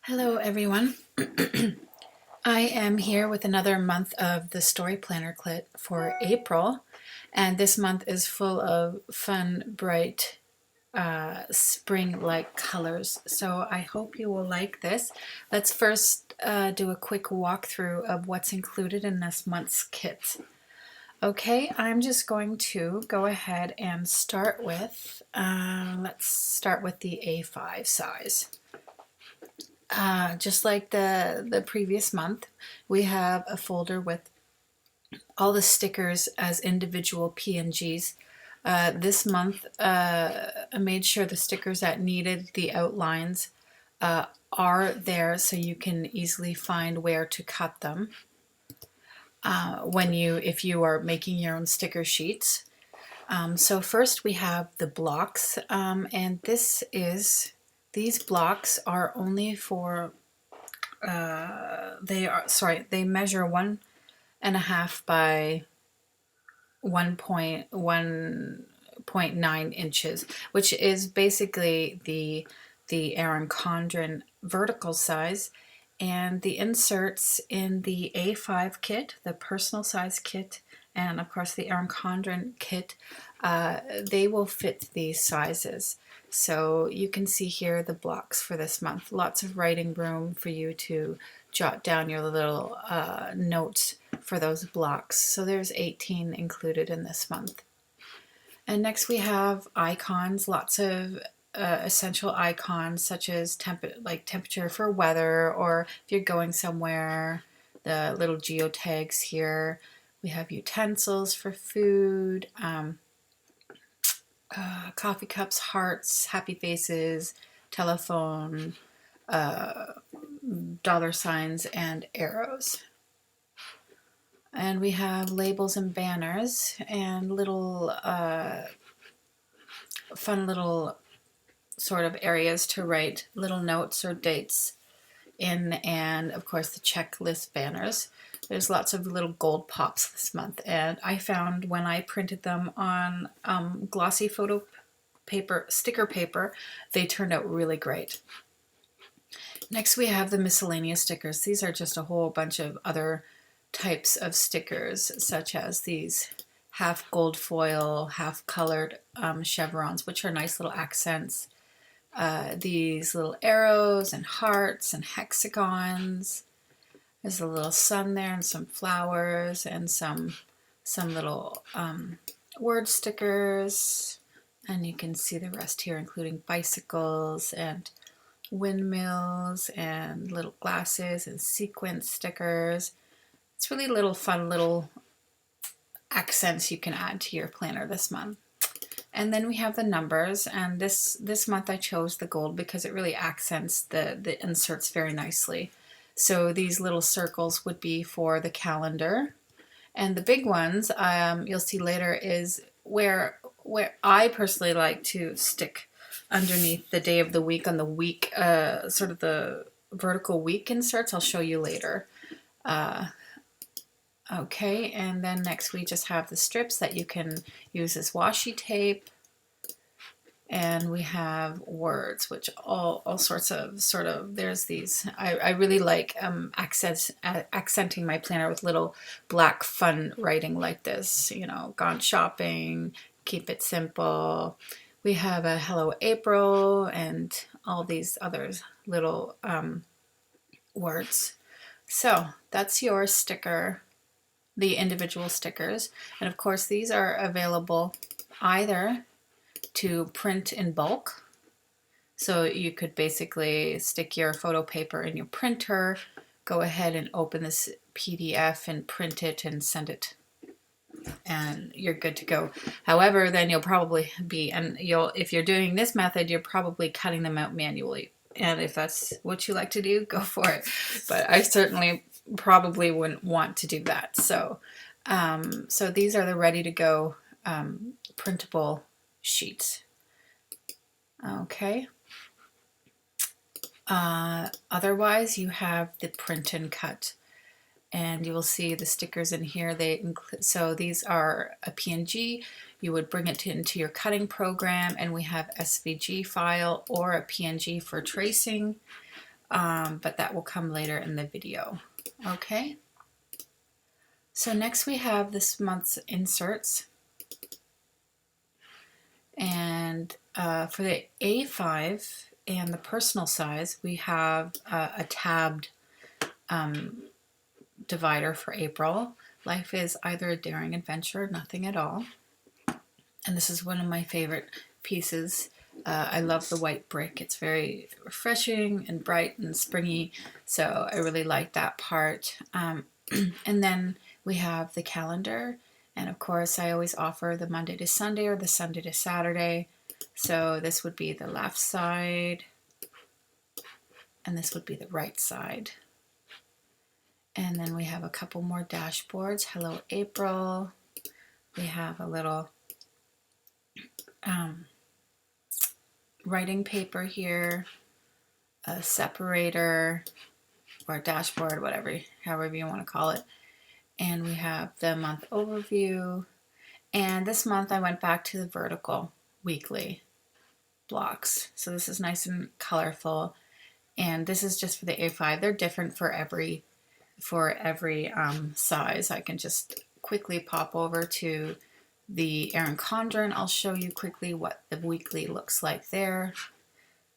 Hello everyone. I am here with another month of the Story Planner Kit for April, and this month is full of fun, bright, spring-like colors. So I hope you will like this. Let's first do a quick walkthrough of what's included in this month's kit. Okay, I'm just going to go ahead and start with, let's start with the A5 size. Just like the previous month, we have a folder with all the stickers as individual PNGs. This month, I made sure the stickers that needed the outlines are there so you can easily find where to cut them if you are making your own sticker sheets. So first we have the blocks, and these blocks are only for they measure 1.5 by 1.9 inches, which is basically the Erin Condren vertical size. And the inserts in the A5 kit, the personal size kit, and of course the Erin Condren kit, they will fit these sizes. So you can see here the blocks for this month. Lots of writing room for you to jot down your little notes for those blocks. So there's 18 included in this month. And next we have icons, lots of essential icons such as temperature for weather, or if you're going somewhere, the little geotags here. We have utensils for food, coffee cups, hearts, happy faces, telephone, dollar signs, and arrows. And we have labels and banners and little fun little sort of areas to write little notes or dates in, and of course the checklist banners. There's lots of little gold pops this month, and I found when I printed them on glossy photo paper, sticker paper, they turned out really great. Next we have the miscellaneous stickers. These are just a whole bunch of other types of stickers, such as these half gold foil, half colored chevrons, which are nice little accents. These little arrows and hearts and hexagons. There's a little sun there and some flowers and some little word stickers. And you can see the rest here, including bicycles and windmills and little glasses and sequence stickers. It's really little fun little accents you can add to your planner this month. And then we have the numbers, and this month I chose the gold because it really accents the inserts very nicely. So these little circles would be for the calendar, and the big ones you'll see later is where I personally like to stick underneath the day of the week on the week, sort of the vertical week inserts. I'll show you later. Okay, and then next we just have the strips that you can use as washi tape. And we have words, which all sorts of there's these. I really like accenting my planner with little black fun writing like this. You know, gone shopping, keep it simple. We have a Hello April and all these other little words. So that's your sticker, the individual stickers. And of course these are available either to print in bulk, so you could basically stick your photo paper in your printer, go ahead and open this PDF and print it and send it, and you're good to go. However, then you'll probably be, if you're doing this method, you're probably cutting them out manually, and if that's what you like to do, go for it. But I certainly probably wouldn't want to do that. So so these are the ready to go printable sheets. Okay. Otherwise, you have the print and cut, and you will see the stickers in here. They include, so these are a PNG. You would bring it into your cutting program, and we have SVG file or a PNG for tracing. but that will come later in the video. Okay, so next we have this month's inserts, and for the A5 and the personal size, we have a tabbed divider for April. Life is either a daring adventure or nothing at all. And this is one of my favorite pieces. I love the white brick. It's very refreshing and bright and springy, so I really like that part. And then we have the calendar, and of course I always offer the Monday to Sunday or the Sunday to Saturday. So this would be the left side, and this would be the right side. And then we have a couple more dashboards. Hello April. We have a little writing paper here, a separator or dashboard, whatever, however you want to call it. And we have the month overview. And this month I went back to the vertical weekly blocks. So this is nice and colorful. And this is just for the A5. They're different for every size. I can just quickly pop over to the Erin Condren. I'll show you quickly what the weekly looks like there.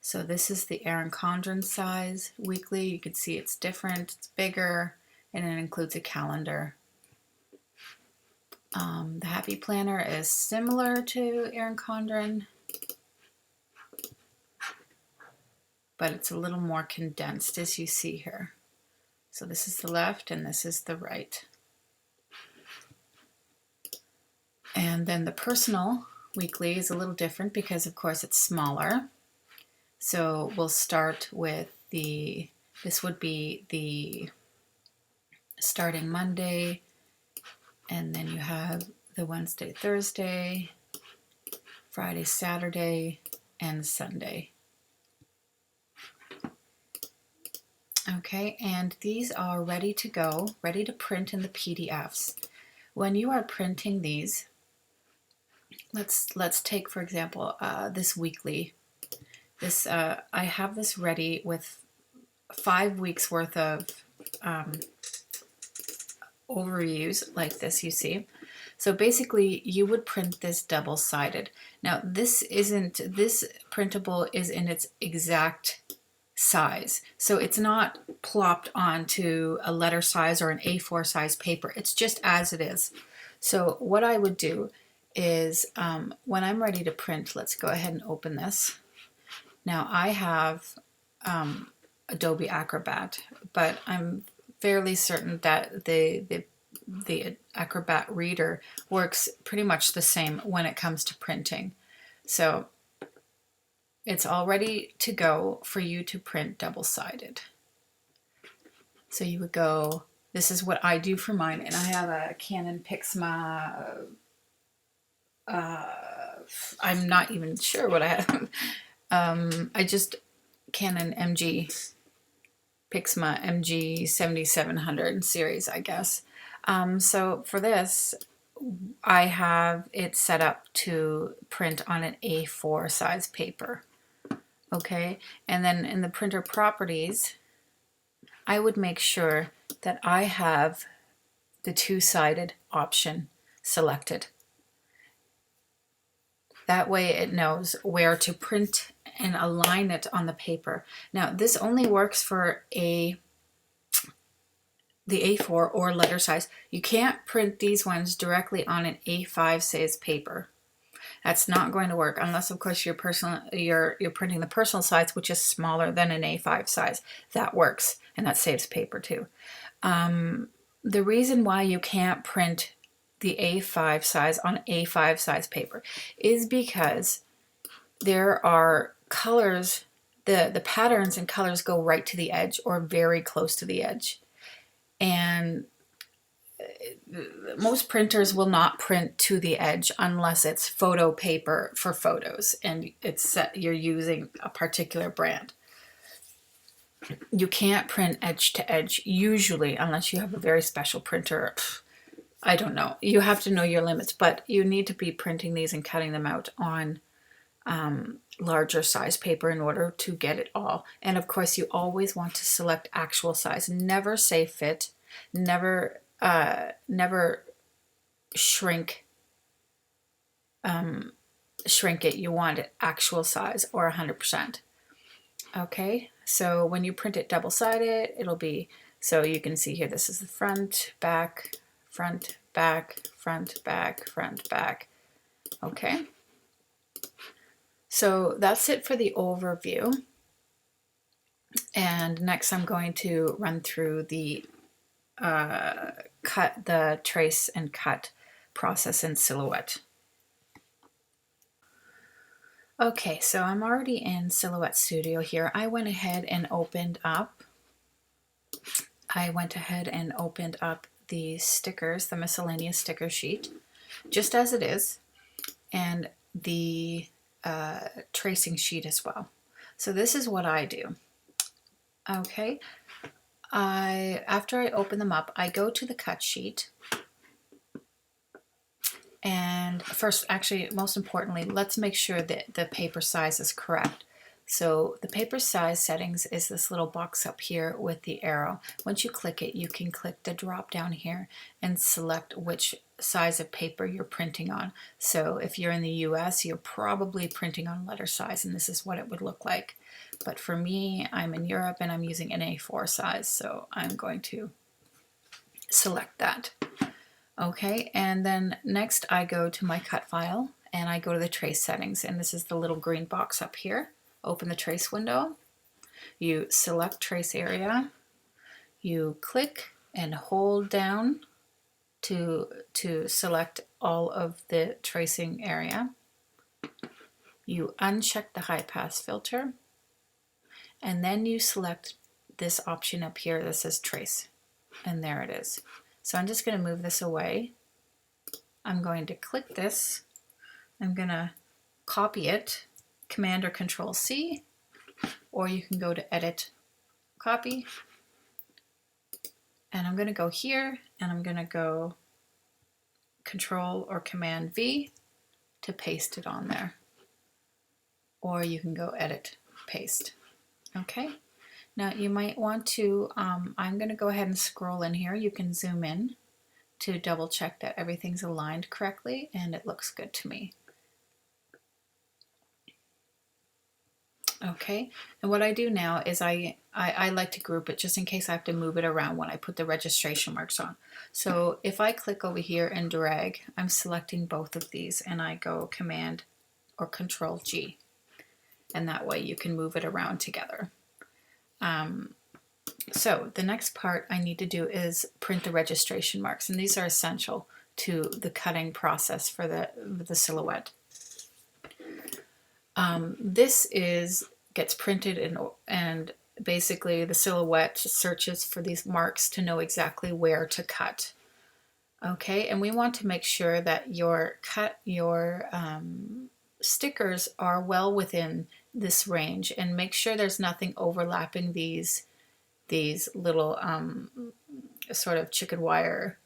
So this is the Erin Condren size weekly. You can see it's different, it's bigger, and it includes a calendar. The Happy Planner is similar to Erin Condren, but it's a little more condensed, as you see here. So this is the left and this is the right. And then the personal weekly is a little different because of course it's smaller. So we'll start with this would be the starting Monday, and then you have the Wednesday, Thursday, Friday, Saturday, and Sunday. Okay, and these are ready to go, ready to print in the PDFs. When you are printing these, let's take for example this weekly. This I have this ready with 5 weeks worth of overviews like this, you see. So basically you would print this double-sided. Now this printable is in its exact size. So it's not plopped onto a letter size or an A4 size paper. It's just as it is. So what I would do is when I'm ready to print, let's go ahead and open this. Now I have Adobe Acrobat, but I'm fairly certain that the Acrobat Reader works pretty much the same when it comes to printing. So it's all ready to go for you to print double-sided. So you would go, this is what I do for mine, and I have a Canon Pixma, I'm not even sure what I have. Canon MG, Pixma MG 7700 series, I guess. So for this, I have it set up to print on an A4 size paper. Okay, and then in the printer properties, I would make sure that I have the two-sided option selected. That way it knows where to print and align it on the paper. Now this only works for the A4 or letter size. You can't print these ones directly on an A5 size paper. That's not going to work unless, of course, you're printing the personal size, which is smaller than an A5 size. That works, and that saves paper too. The reason why you can't print the A5 size on A5 size paper is because there are colors, the patterns and colors go right to the edge or very close to the edge. And most printers will not print to the edge unless it's photo paper for photos and you're using a particular brand. You can't print edge to edge usually unless you have a very special printer. I don't know. You have to know your limits, but you need to be printing these and cutting them out on larger size paper in order to get it all. And of course, you always want to select actual size. Never say fit. Never shrink shrink it. You want it actual size or 100%. Okay, so when you print it double-sided, it'll be, so you can see here, this is the front, back, front, back, front, back, front, back. Okay, so that's it for the overview. And next I'm going to run through the trace and cut process in Silhouette. Okay, so I'm already in Silhouette Studio here. I went ahead and opened up the stickers, the miscellaneous sticker sheet, just as it is, and the tracing sheet as well. So this is what I do. Okay, after I open them up, I go to the cut sheet. And first, actually, most importantly, let's make sure that the paper size is correct. So the paper size settings is this little box up here with the arrow. Once you click it, you can click the drop down here and select which size of paper you're printing on. So if you're in the US, you're probably printing on letter size, and this is what it would look like. But for me, I'm in Europe and I'm using an A4 size, so I'm going to select that. Okay, and then next I go to my cut file and I go to the trace settings, and this is the little green box up here. Open the trace window, you select trace area, you click and hold down to select all of the tracing area. You uncheck the high pass filter, and then you select this option up here that says trace, and there it is. So I'm just going to move this away. I'm going to click this. I'm going to copy it, Command or Control C, or you can go to Edit, Copy. And I'm going to go here, and I'm going to go Control or Command V to paste it on there. Or you can go Edit, Paste. Okay. Now you might want to, I'm going to go ahead and scroll in here. You can zoom in to double check that everything's aligned correctly, and it looks good to me. Okay, and what I do now is I like to group it just in case I have to move it around when I put the registration marks on. So if I click over here and drag, I'm selecting both of these, and I go Command or Control G, and that way you can move it around together. So the next part I need to do is print the registration marks, and these are essential to the cutting process for the silhouette. This gets printed, and basically the silhouette searches for these marks to know exactly where to cut. Okay, and we want to make sure that your stickers are well within this range, and make sure there's nothing overlapping these little sort of chicken wire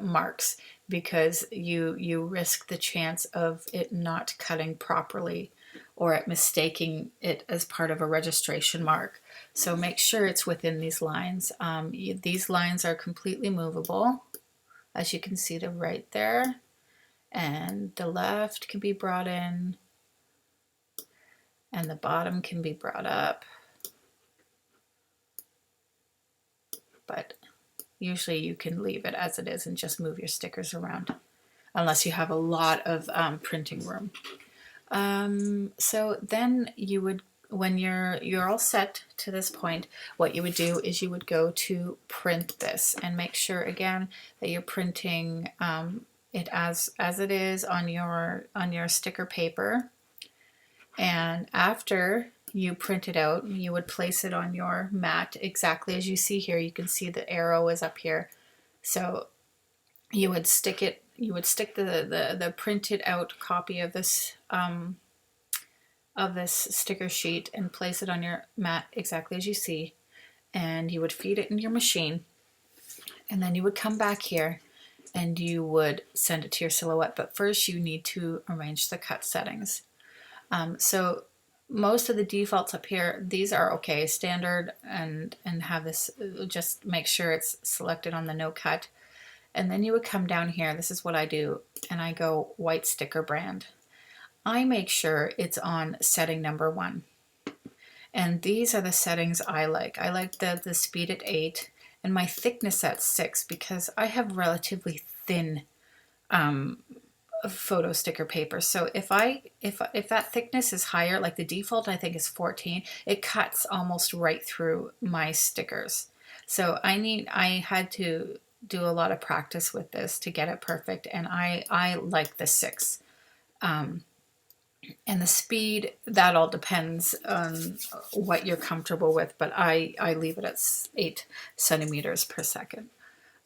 marks, because you risk the chance of it not cutting properly or at mistaking it as part of a registration mark. So make sure it's within these lines. These lines are completely movable, as you can see to right there, and the left can be brought in, and the bottom can be brought up. But usually you can leave it as it is and just move your stickers around, unless you have a lot of printing room. So then you would, when you're all set to this point, what you would do is you would go to print this, and make sure again that you're printing it as it is on your sticker paper. And after you print it out, you would place it on your mat exactly as you see here. You can see the arrow is up here. So you would stick the printed out copy of this sticker sheet and place it on your mat exactly as you see, and you would feed it into your machine, and then you would come back here and you would send it to your silhouette. But first you need to arrange the cut settings. So most of the defaults up here, these are okay, standard, and have this, just make sure it's selected on the no cut. And then you would come down here, this is what I do, and I go white sticker brand. I make sure it's on setting number 1. And these are the settings I like. I like the speed at 8 and my thickness at 6 because I have relatively thin photo sticker paper. So if that thickness is higher, like the default I think is 14, it cuts almost right through my stickers. So I had to do a lot of practice with this to get it perfect, and I like the 6. And the speed, that all depends on what you're comfortable with, but I leave it at 8 centimeters per second.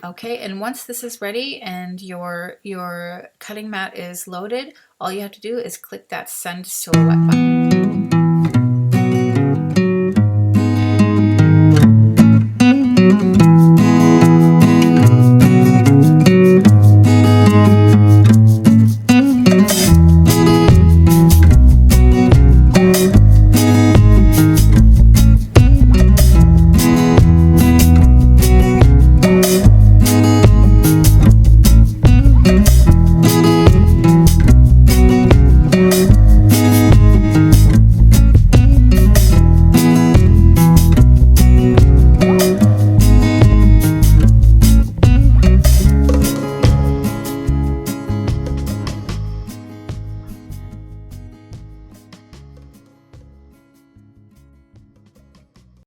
Okay, and once this is ready and your cutting mat is loaded, all you have to do is click that send silhouette button.